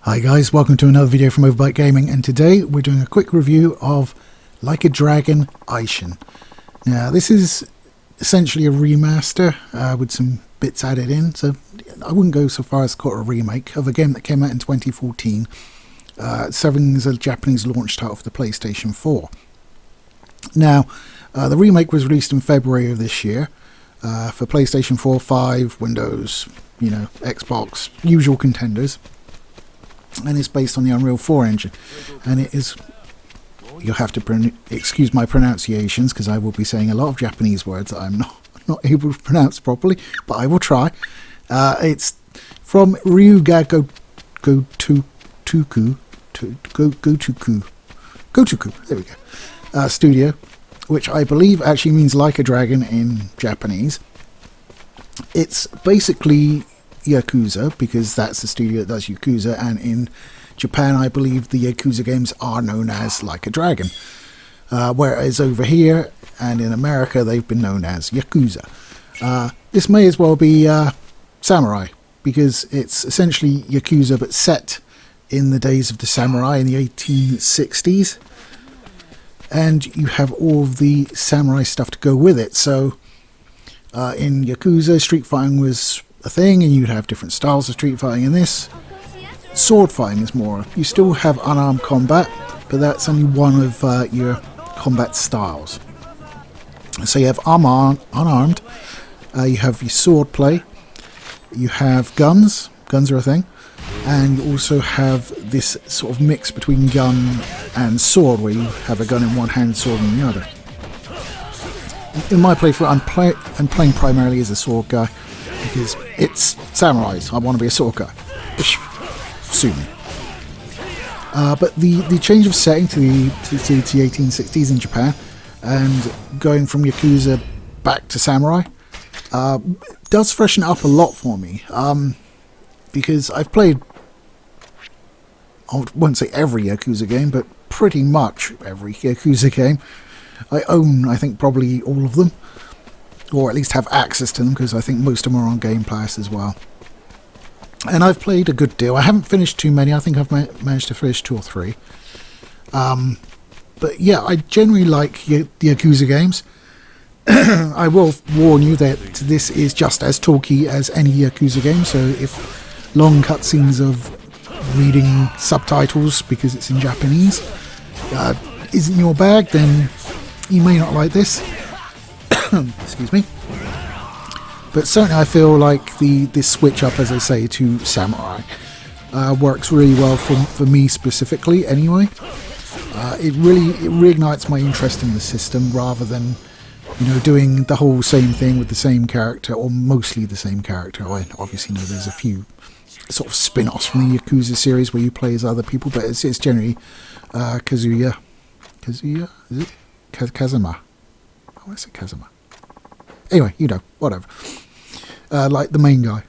Hi guys, welcome to another video from Overbite Gaming, and today we're doing a quick review of Like a Dragon Ishin. Now this is essentially a remaster with some bits added in, so I wouldn't go so far as to call it a remake of a game that came out in 2014, serving as a Japanese launch title for the PlayStation 4. Now the remake was released in February of this year for PlayStation 4, 5, Windows, Xbox, usual contenders. And it's based on the Unreal 4 engine, and it is, you'll have to excuse my pronunciations because I will be saying a lot of Japanese words that I'm not able to pronounce properly, but I will try. It's from Ryuga Gotoku, there we go, studio, which I believe actually means like a dragon in Japanese. It's basically Yakuza, because that's the studio that does Yakuza, and in Japan I believe the Yakuza games are known as Like a Dragon, whereas over here and in America they've been known as Yakuza. This may as well be Samurai, because it's essentially Yakuza but set in the days of the samurai in the 1860s, and you have all of the samurai stuff to go with it. So in Yakuza, street fighting was a thing, and you'd have different styles of street fighting. In this, sword fighting is more. You still have unarmed combat, but that's only one of your combat styles. So you have unarmed, you have your sword play, you have guns are a thing, and you also have this sort of mix between gun and sword, where you have a gun in one hand, sword in the other. In my playthrough, I'm playing primarily as a sword guy, because it's samurais. I want to be a sword guy. Sue me. But the change of setting to the 1860s in Japan, and going from Yakuza back to samurai, does freshen it up a lot for me. Because I've played, I won't say every Yakuza game, but pretty much every Yakuza game. I own, I think, probably all of them, or at least have access to them, because I think most of them are on Game Pass as well. And I've played a good deal. I haven't finished too many. I think I've managed to finish 2 or 3. But yeah, I generally like the Yakuza games. I will warn you that this is just as talky as any Yakuza game, so if long cutscenes of reading subtitles because it's in Japanese isn't your bag, then you may not like this. Excuse me. But certainly I feel like this switch up, as I say, to samurai works really well for me specifically anyway. It reignites my interest in the system, rather than doing the whole same thing with the same character, or mostly the same character. I obviously know there's a few sort of spin-offs from the Yakuza series where you play as other people, but it's generally Kazuya, is it? Kazuma. Oh, I say Kazuma. Anyway, whatever. Like the main guy,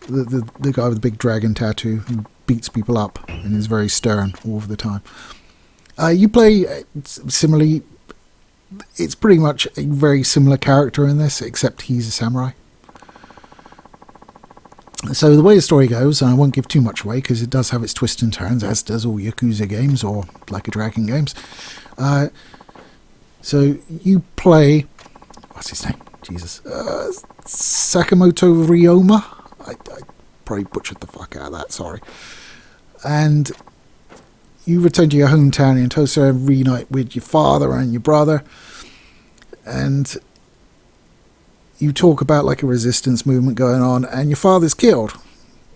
the guy with the big dragon tattoo who beats people up and is very stern all of the time. You play similarly. It's pretty much a very similar character in this, except he's a samurai. So the way the story goes, and I won't give too much away because it does have its twists and turns, as does all Yakuza games or Like a Dragon games. So you play, what's his name? Jesus. Sakamoto Ryoma? I probably butchered the fuck out of that, sorry. And you return to your hometown in Tosa and reunite with your father and your brother. And you talk about like a resistance movement going on, and your father's killed.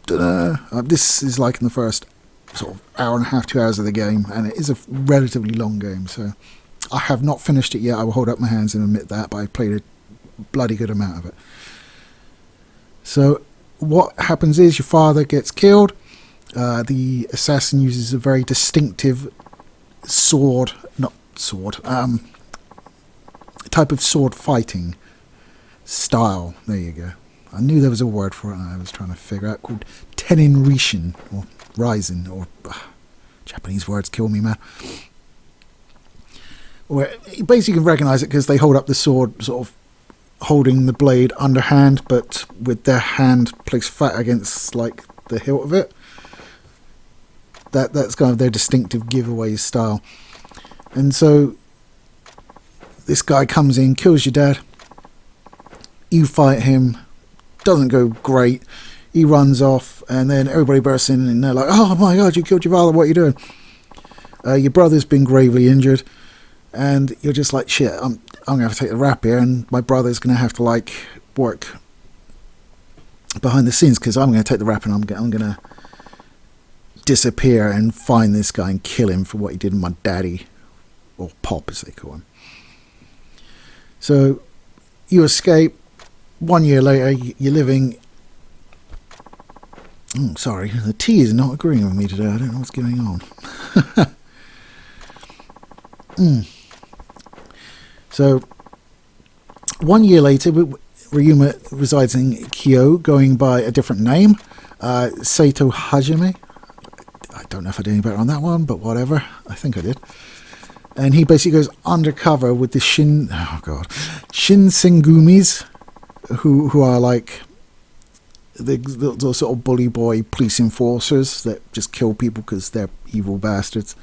This is like in the first sort of hour and a half, 2 hours of the game, and it is a relatively long game, so I have not finished it yet. I will hold up my hands and admit that, but I played a bloody good amount of it. So what happens is your father gets killed. The assassin uses a very distinctive type of sword fighting style. There you go. I knew there was a word for it, and I was trying to figure out, called Tenin Rishin, or Rising, or Japanese words kill me, man. Where basically you can recognise it because they hold up the sword sort of holding the blade underhand, but with their hand placed flat against like the hilt of it. That's kind of their distinctive giveaway style. And so this guy comes in, kills your dad. You fight him. Doesn't go great. He runs off, and then everybody bursts in, and they're like, "Oh my God, you killed your father! What are you doing?" Your brother's been gravely injured, and you're just like, "Shit, I'm gonna have to take the rap here, and my brother's gonna have to like work behind the scenes because I'm gonna take the rap, and I'm gonna disappear and find this guy and kill him for what he did to my daddy," or Pop as they call him. So you escape. 1 year later, you're living... Oh, sorry, the tea is not agreeing with me today. I don't know what's going on. So 1 year later, Ryuma resides in Kyo, going by a different name, Saito Hajime. I don't know if I did any better on that one, but whatever. I think I did. And he basically goes undercover with the Shinsengumis, who are like the sort of bully boy police enforcers that just kill people because they're evil bastards.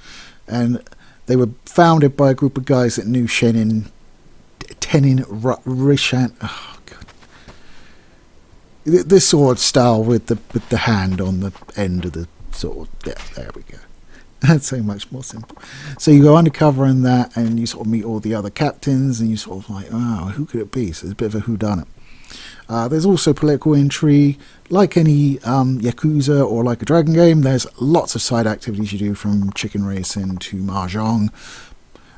And they were founded by a group of guys that knew Tenin Rishan. Oh God! This sword style with the hand on the end of the sword. There we go. That's so much more simple. So you go undercover in that, and you sort of meet all the other captains, and you sort of like, oh, who could it be? So it's a bit of a whodunit. There's also political intrigue. Like any Yakuza or like a Dragon game, there's lots of side activities you do, from chicken racing to mahjong.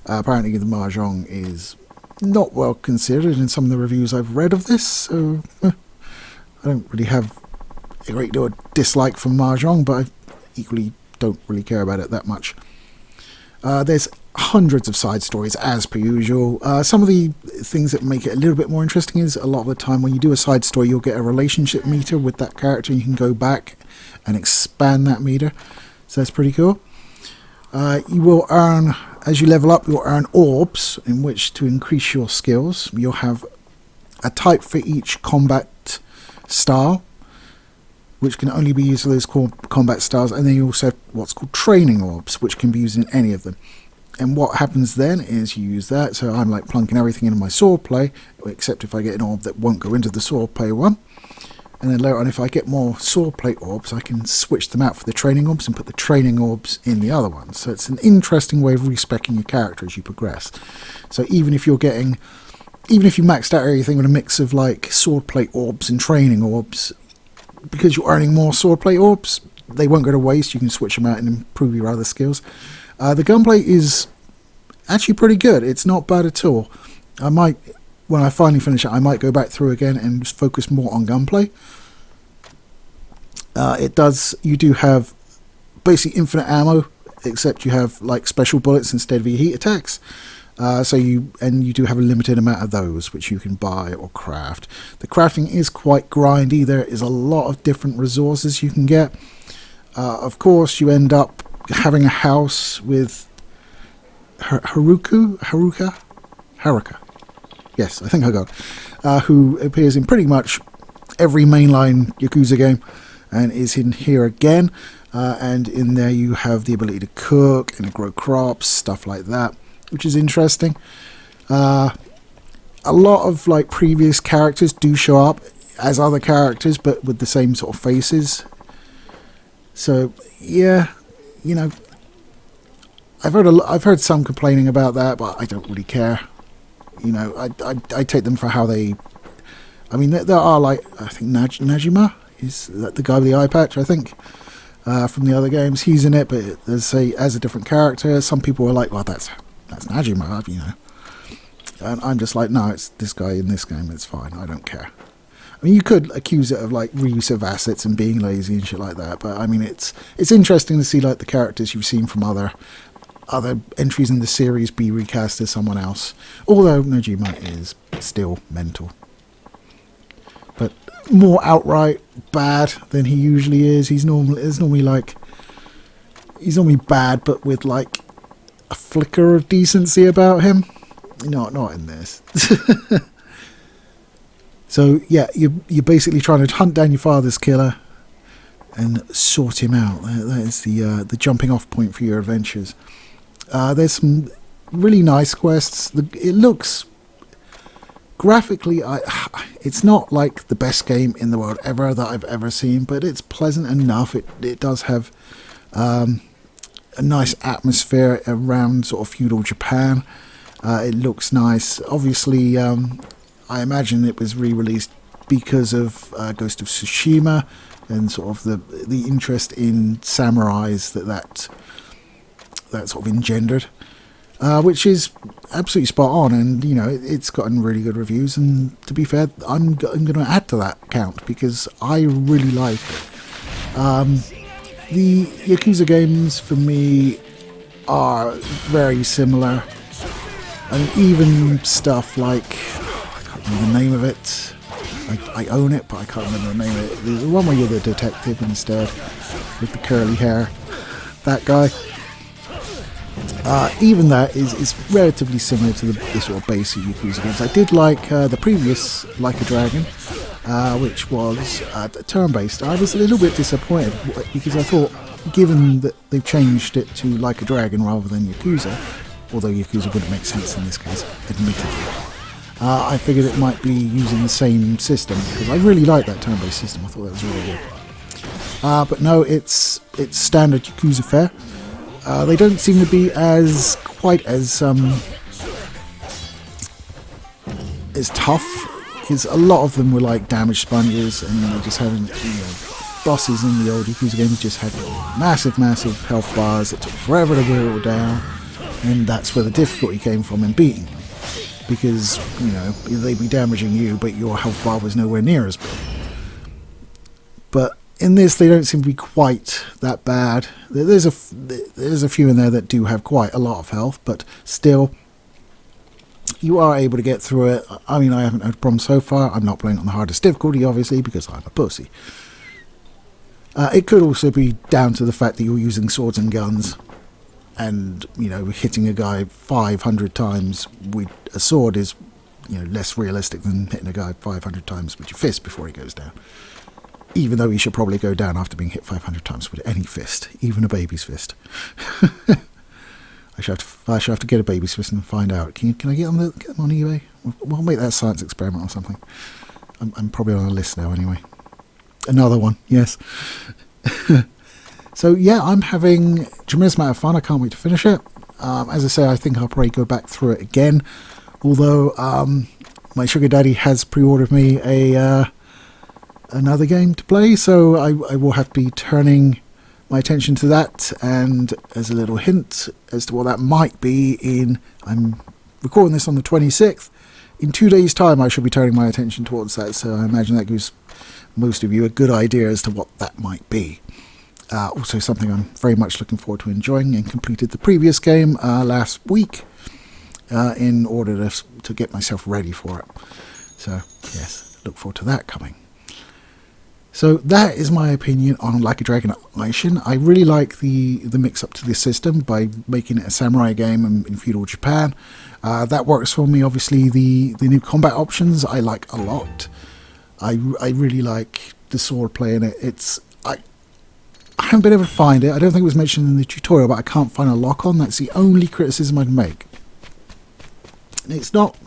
Apparently the mahjong is not well considered in some of the reviews I've read of this, so I don't really have a great deal of dislike for mahjong, but I equally don't really care about it that much. There's hundreds of side stories as per usual. Some of the things that make it a little bit more interesting is a lot of the time when you do a side story, you'll get a relationship meter with that character, and you can go back and expand that meter. So that's pretty cool. You will earn, as you level up, you'll earn orbs in which to increase your skills. You'll have a type for each combat style, which can only be used for those combat styles, and then you also have what's called training orbs, which can be used in any of them. And what happens then is you use that, so I'm like plunking everything into my swordplay, except if I get an orb that won't go into the swordplay one. And then later on, if I get more swordplay orbs, I can switch them out for the training orbs and put the training orbs in the other ones. So it's an interesting way of respeccing your character as you progress. So even if you maxed out everything with a mix of like swordplay orbs and training orbs, because you're earning more swordplay orbs, they won't go to waste. You can switch them out and improve your other skills. The gunplay is actually pretty good. It's not bad at all. When I finally finish it, I might go back through again and focus more on gunplay. You do have basically infinite ammo, except you have like special bullets instead of your heat attacks. You do have a limited amount of those, which you can buy or craft. The crafting is quite grindy. There is a lot of different resources you can get. Of course, you end up having a house with Haruka. Yes, I think I got it. Who appears in pretty much every mainline Yakuza game and is in here again. And in there you have the ability to cook and grow crops, stuff like that, which is interesting. A lot of like previous characters do show up as other characters, but with the same sort of faces. So yeah, you know, I've heard some complaining about that, but I don't really care. You know, I take them for how they. I mean, there are like, I think Najima is the guy with the eye patch, I think, from the other games. He's in it, but as a different character. Some people are like, well, that's Najima, you know. And I'm just like, no, it's this guy in this game. It's fine. I don't care. I mean, you could accuse it of like reuse of assets and being lazy and shit like that, but I mean, it's interesting to see like the characters you've seen from other entries in the series be recast as someone else. Although Najima is still mental, but more outright bad than he usually is. He's normally bad, but with like a flicker of decency about him. Not in this. So yeah, you're basically trying to hunt down your father's killer, and sort him out. That is the jumping off point for your adventures. There's some really nice quests. It looks graphically, it's not like the best game in the world ever that I've ever seen, but it's pleasant enough. It does have a nice atmosphere around sort of feudal Japan. It looks nice. Obviously, I imagine it was re-released because of Ghost of Tsushima and sort of the interest in samurais that sort of engendered, which is absolutely spot on. And you know, it's gotten really good reviews. And to be fair, I'm going to add to that count because I really like it. The Yakuza games for me are very similar. I mean, even stuff like, I can't remember the name of it. I own it, but I can't remember the name of it. The one where you're the detective instead, with the curly hair. That guy. Even that is relatively similar to the sort of basic Yakuza games. I did like the previous Like a Dragon, which was turn-based. I was a little bit disappointed because I thought, given that they've changed it to Like a Dragon rather than Yakuza, although Yakuza wouldn't make sense in this case, admittedly, I figured it might be using the same system, because I really like that turn-based system. I thought that was really good. But no, it's standard Yakuza fare. They don't seem to be quite as tough, because a lot of them were like damage sponges, and they just had, bosses in the old Yakuza games just had massive health bars that took forever to whittle down, and that's where the difficulty came from in beating them. Because, they'd be damaging you, but your health bar was nowhere near as big. But in this, they don't seem to be quite that bad. There's a few in there that do have quite a lot of health, but still, you are able to get through it. I mean, I haven't had a problem so far. I'm not playing on the hardest difficulty, obviously, because I'm a pussy. It could also be down to the fact that you're using swords and guns, and hitting a guy 500 times with a sword is less realistic than hitting a guy 500 times with your fist before he goes down. Even though he should probably go down after being hit 500 times with any fist, even a baby's fist. I should have to get a baby's fist and find out. Can I get them on eBay? We'll make that a science experiment or something. I'm probably on a list now anyway. Another one, yes. So yeah, I'm having a tremendous amount of fun. I can't wait to finish it. As I say, I think I'll probably go back through it again. Although my sugar daddy has pre-ordered me another game to play, so I will have to be turning my attention to that. And as a little hint as to what that might be, I'm recording this on the 26th. In 2 days' time, I should be turning my attention towards that. So I imagine that gives most of you a good idea as to what that might be. Also something I'm very much looking forward to enjoying, and completed the previous game last week in order to get myself ready for it. So yes, look forward to that coming. So that is my opinion on Like a Dragon Ishin. I really like the mix-up to this system by making it a samurai game in feudal Japan. That works for me. Obviously, the new combat options I like a lot. I really like the sword play in it. I haven't been able to find it. I don't think it was mentioned in the tutorial, but I can't find a lock-on. That's the only criticism I'd make. It's not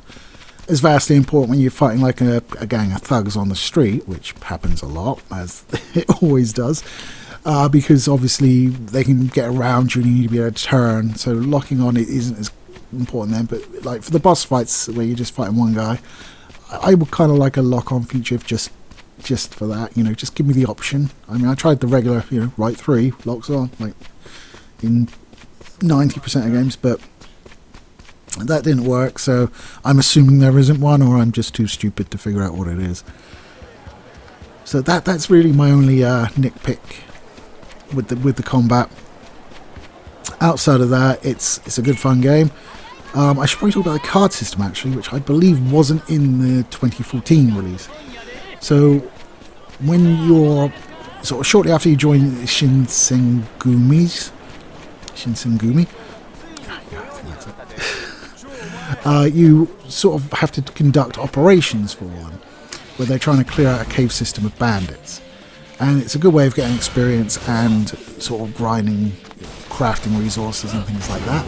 as vastly important when you're fighting like a gang of thugs on the street, which happens a lot, as it always does, because obviously they can get around you and you need to be able to turn, so locking on it isn't as important then. But like for the boss fights where you're just fighting one guy, I would kind of like a lock-on feature of just for that, just give me the option. I mean, I tried the regular, right 3 locks on, like in 90% of games, but that didn't work, so I'm assuming there isn't one, or I'm just too stupid to figure out what it is. So that's really my only nitpick with the combat. Outside of that, it's a good fun game. I should probably talk about the card system actually, which I believe wasn't in the 2014 release. So when you're sort of shortly after you join Shinsengumi, you sort of have to conduct operations for them, where they're trying to clear out a cave system of bandits. and it's a good way of getting experience and sort of grinding, crafting resources and things like that.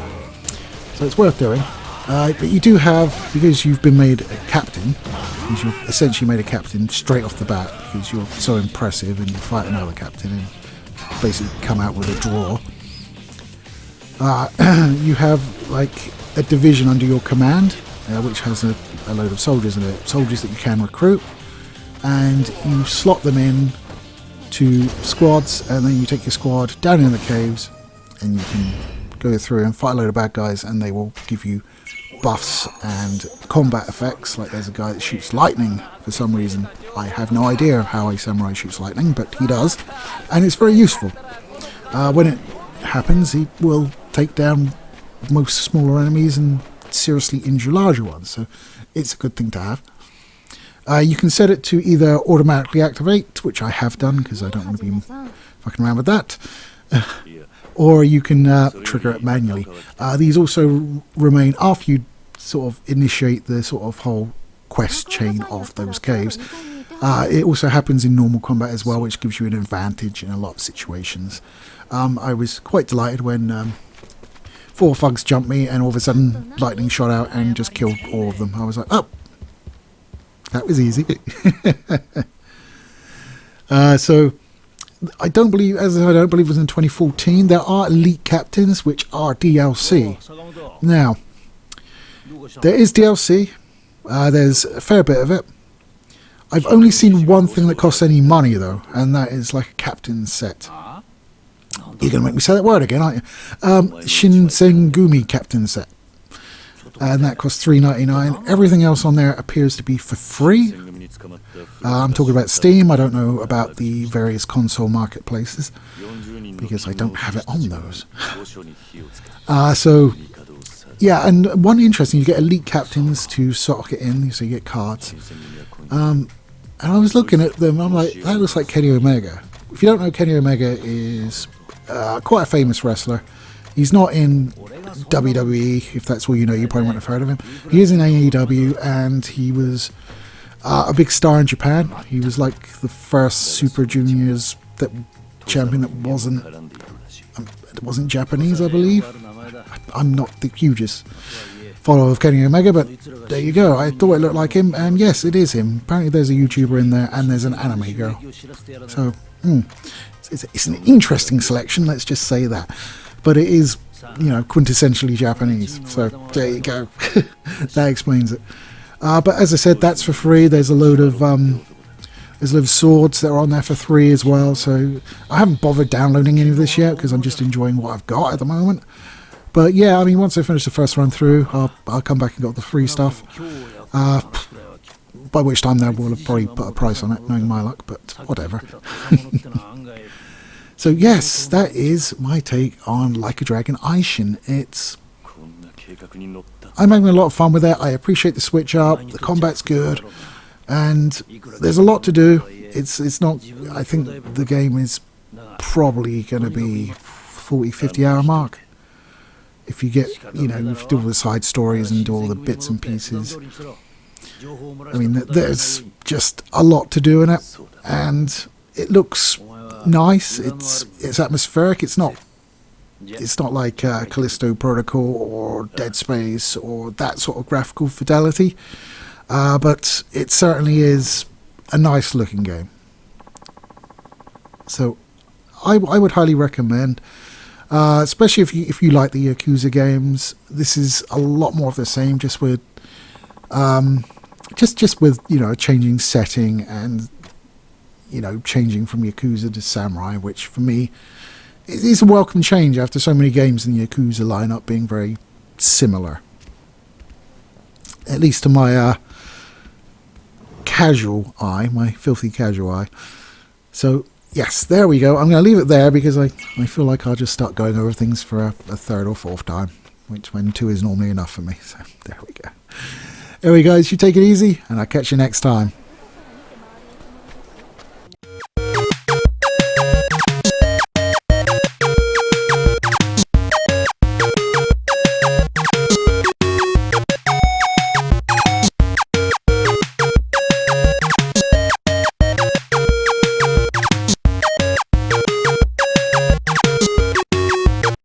So it's worth doing. But you do have, because you've been made a captain, because you're essentially made a captain straight off the bat, because you're so impressive and you fight another captain and basically come out with a draw. You have like a division under your command, which has a load of soldiers in it, soldiers that you can recruit, and you slot them in to squads, and then you take your squad down in the caves and you can go through and fight a load of bad guys, and they will give you buffs and combat effects. Like there's a guy that shoots lightning for some reason. I have no idea how a samurai shoots lightning, but he does, and it's very useful. When it happens, he will take down most smaller enemies and seriously injure larger ones, so it's a good thing to have. You can set it to either automatically activate, which I have done because I don't want to be fucking around with that, or you can trigger it manually. These also remain after you sort of initiate the sort of whole quest chain of those caves. It also happens in normal combat as well, which gives you an advantage in a lot of situations. I was quite delighted when 4 thugs jumped me and all of a sudden lightning shot out and just killed all of them. I was like, oh, that was easy. So I don't believe it was in 2014. There are elite captains which are DLC. Now, there is DLC. There's a fair bit of it. I've only seen one thing that costs any money though, and that is like a captain set. You're going to make me say that word again, aren't you? Shinsengumi captain set. And that costs $3.99. Everything else on there appears to be for free. I'm talking about Steam. I don't know about the various console marketplaces because I don't have it on those. So, yeah, and one interesting, you get elite captains to sock it in, so you get cards. And I was looking at them, I'm like, that looks like Kenny Omega. If you don't know, Kenny Omega is quite a famous wrestler. He's not in WWE, if that's all you know, you probably wouldn't have heard of him. He is in AEW, and he was a big star in Japan. He was like the first Super Juniors champion that wasn't Japanese, I believe. I'm not the hugest follower of Kenny Omega, but there you go. I thought it looked like him, and yes, it is him. Apparently there's a YouTuber in there, and there's an anime girl. So, it's an interesting selection, let's just say that. But it is, quintessentially Japanese. So there you go. That explains it. But as I said, that's for free. There's a load of swords that are on there for free as well. So I haven't bothered downloading any of this yet because I'm just enjoying what I've got at the moment. But yeah, I mean, once I finish the first run through, I'll come back and get the free stuff. By which time there will have probably put a price on it, knowing my luck. But whatever. So yes, that is my take on Like a Dragon Ishin. I'm having a lot of fun with it. I appreciate the switch up. The combat's good, and there's a lot to do. It's not. I think the game is probably going to be 40-50 hour mark. If you get, if you do all the side stories and do all the bits and pieces. I mean, there's just a lot to do in it, and it looks nice. It's atmospheric. It's not like Callisto Protocol or Dead Space or that sort of graphical fidelity, but it certainly is a nice looking game. So I would highly recommend, especially if you like the Yakuza games. This is a lot more of the same, just with a changing setting and changing from Yakuza to Samurai, which for me is a welcome change after so many games in the Yakuza lineup being very similar. At least to my casual eye, my filthy casual eye. So, yes, there we go. I'm going to leave it there because I feel like I'll just start going over things for a third or fourth time, when 2 is normally enough for me. So, there we go. Anyway, guys, you take it easy, and I'll catch you next time.